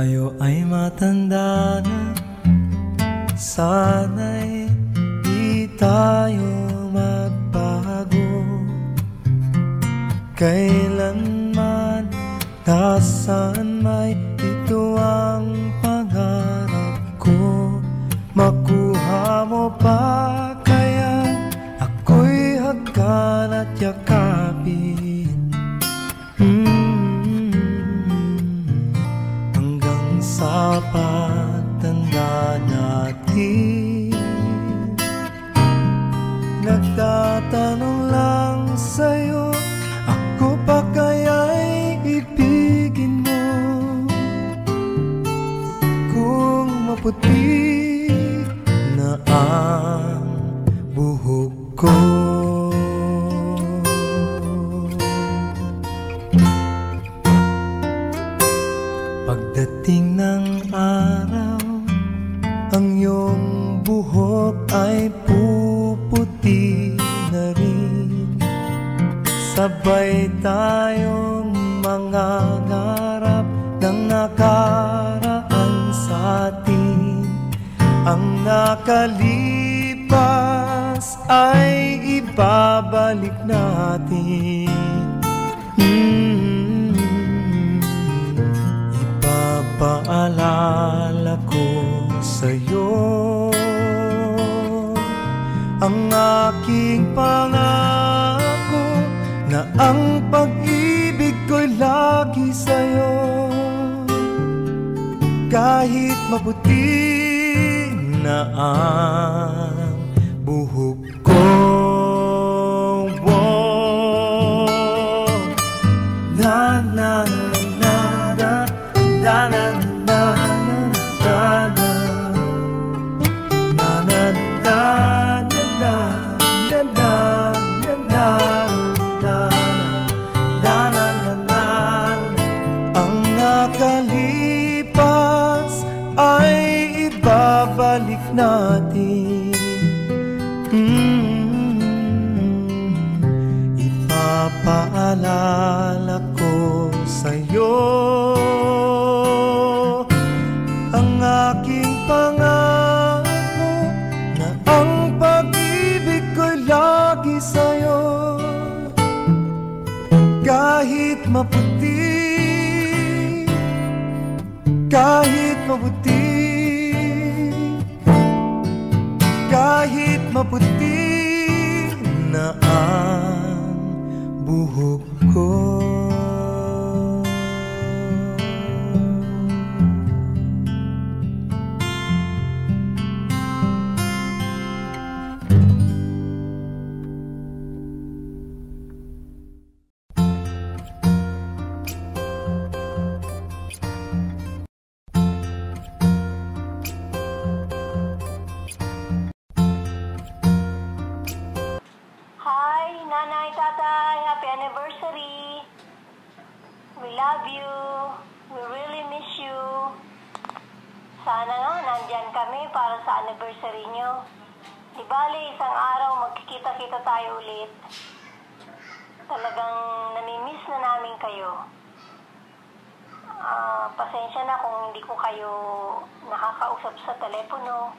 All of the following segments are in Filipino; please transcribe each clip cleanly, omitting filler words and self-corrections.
tayo ay matanda na, sana'y di tayo magbago. Kailanman, nasaan may ito ang pangarap ko. Makuha mo ba kaya ako'y hagkan at yakapin? Hanggang sa pagtanda natin, nagtatanong lang sa'yo, ako pa kaya'y ibigin mo? Kung maputi na ang buhok ko, pagdating ng araw, ang iyong buhok ay puputi na rin. Sabay tayong mangangarap ng nakaraan sa atin. Ang nakalipas ay ibabalik natin. Ipapaalala ko sa'yo ang aking pangako, na ang pag-ibig ko'y lagi sa'yo. Kahit maputi na ang buhok ko, na na na na na na na na na babalik natin. Ipapaalala ko sa'yo ang aking pangako, na ang pag-ibig ko'y lagi sa'yo. Kahit maputi, kahit maputi, kahit maputi na ang buhok ko. Nanay, tatay, happy anniversary. We love you. We really miss you. Sana nga nandyan kami para sa anniversary nyo. Di bali, isang araw magkikita-kita tayo ulit. Talagang namimiss na namin kayo. Pasensya na kung hindi ko kayo nakakausap sa telepono.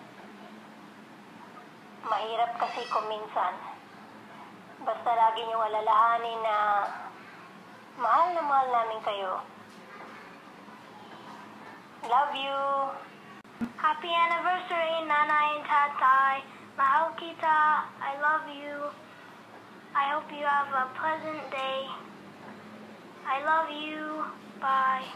Mahirap kasi kung minsan. Basta lagi niyong alalahanin na mahal na mahal namin kayo. Love you. Happy anniversary, Nanay and Tatay. Mahal kita. I love you. I hope you have a pleasant day. I love you. Bye.